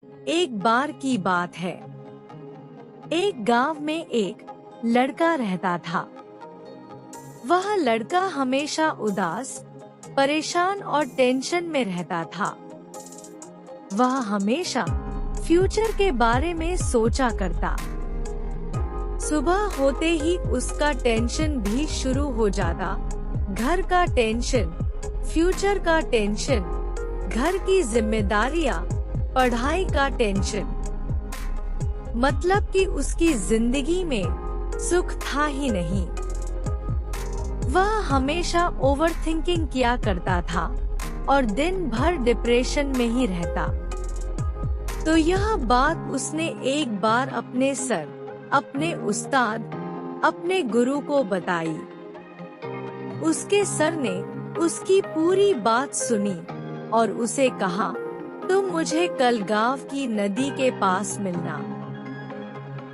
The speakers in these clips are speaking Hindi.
एक बार की बात है, एक गांव में एक लड़का रहता था। वह लड़का हमेशा उदास, परेशान और टेंशन में रहता था। वह हमेशा फ्यूचर के बारे में सोचा करता। सुबह होते ही उसका टेंशन भी शुरू हो जाता। घर का टेंशन, फ्यूचर का टेंशन, घर की जिम्मेदारियां, पढ़ाई का टेंशन। मतलब कि उसकी जिंदगी में सुख था ही नहीं। वह हमेशा ओवरथिंकिंग किया करता था और दिन भर डिप्रेशन में ही रहता। तो यह बात उसने एक बार अपने सर, अपने उस्ताद, अपने गुरु को बताई। उसके सर ने उसकी पूरी बात सुनी और उसे कहा, तुम मुझे कल गांव की नदी के पास मिलना।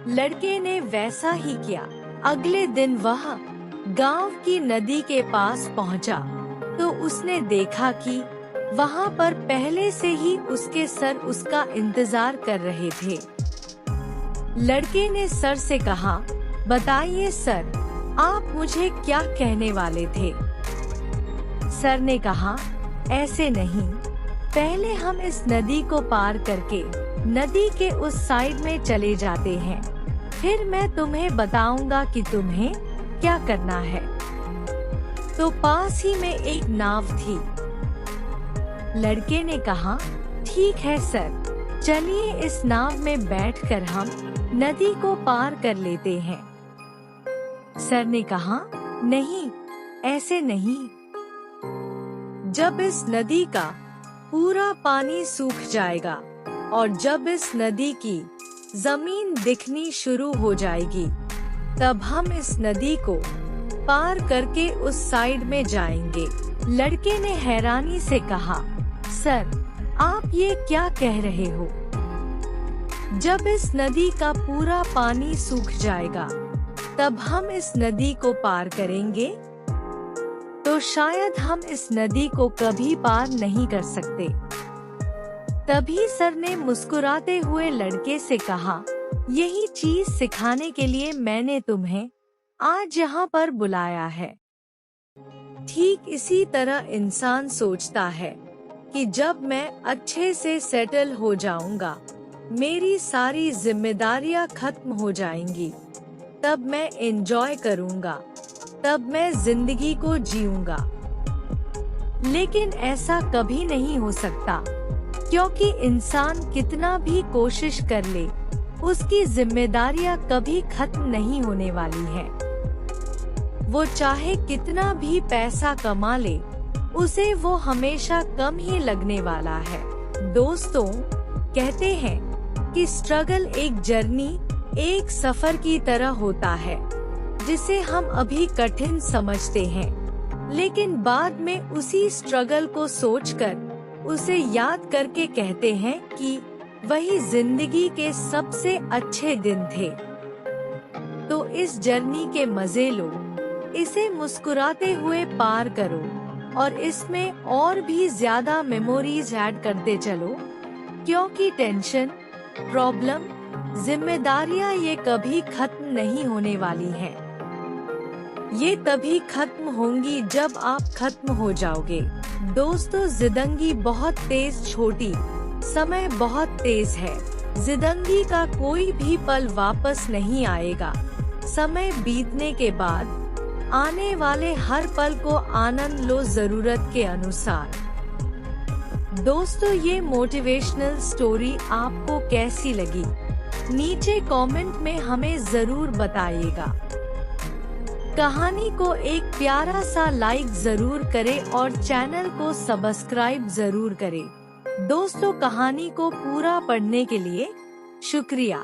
लड़के ने वैसा ही किया। अगले दिन वह गांव की नदी के पास पहुंचा तो उसने देखा कि वहां पर पहले से ही उसके सर उसका इंतजार कर रहे थे। लड़के ने सर से कहा, बताइए सर, आप मुझे क्या कहने वाले थे? सर ने कहा, ऐसे नहीं, पहले हम इस नदी को पार करके नदी के उस साइड में चले जाते हैं, फिर मैं तुम्हें बताऊंगा कि तुम्हें क्या करना है। तो पास ही में एक नाव थी। लड़के ने कहा, ठीक है सर, चलिए इस नाव में बैठकर हम नदी को पार कर लेते हैं। सर ने कहा, नहीं, ऐसे नहीं। जब इस नदी का पूरा पानी सूख जाएगा और जब इस नदी की जमीन दिखनी शुरू हो जाएगी, तब हम इस नदी को पार करके उस साइड में जाएंगे। लड़के ने हैरानी से कहा, सर, आप ये क्या कह रहे हो? जब इस नदी का पूरा पानी सूख जाएगा, तब हम इस नदी को पार करेंगे? तो शायद हम इस नदी को कभी पार नहीं कर सकते। तभी सर ने मुस्कुराते हुए लड़के से कहा, यही चीज सिखाने के लिए मैंने तुम्हें आज यहाँ पर बुलाया है। ठीक इसी तरह इंसान सोचता है कि जब मैं अच्छे से सेटल हो जाऊंगा, मेरी सारी जिम्मेदारियां खत्म हो जाएंगी, तब मैं एंजॉय करूंगा, तब मैं जिंदगी को जीऊंगा। लेकिन ऐसा कभी नहीं हो सकता, क्योंकि इंसान कितना भी कोशिश कर ले, उसकी जिम्मेदारियां कभी खत्म नहीं होने वाली है। वो चाहे कितना भी पैसा कमा ले, उसे वो हमेशा कम ही लगने वाला है। दोस्तों, कहते हैं कि स्ट्रगल एक जर्नी, एक सफर की तरह होता है, जिसे हम अभी कठिन समझते हैं, लेकिन बाद में उसी स्ट्रगल को सोचकर, उसे याद करके कहते हैं कि वही जिंदगी के सबसे अच्छे दिन थे। तो इस जर्नी के मजे लो, इसे मुस्कुराते हुए पार करो और इसमें और भी ज्यादा मेमोरीज ऐड करते चलो, क्योंकि टेंशन, प्रॉब्लम, जिम्मेदारियां ये कभी खत्म नहीं होने वाली हैं। ये तभी खत्म होंगी जब आप खत्म हो जाओगे। दोस्तों, जिंदगी बहुत तेज छोटी, समय बहुत तेज है। जिंदगी का कोई भी पल वापस नहीं आएगा। समय बीतने के बाद आने वाले हर पल को आनंद लो जरूरत के अनुसार। दोस्तों, ये मोटिवेशनल स्टोरी आपको कैसी लगी? नीचे कमेंट में हमें जरूर बताइएगा। कहानी को एक प्यारा सा लाइक जरूर करें और चैनल को सब्सक्राइब जरूर करें। दोस्तों, कहानी को पूरा पढ़ने के लिए शुक्रिया।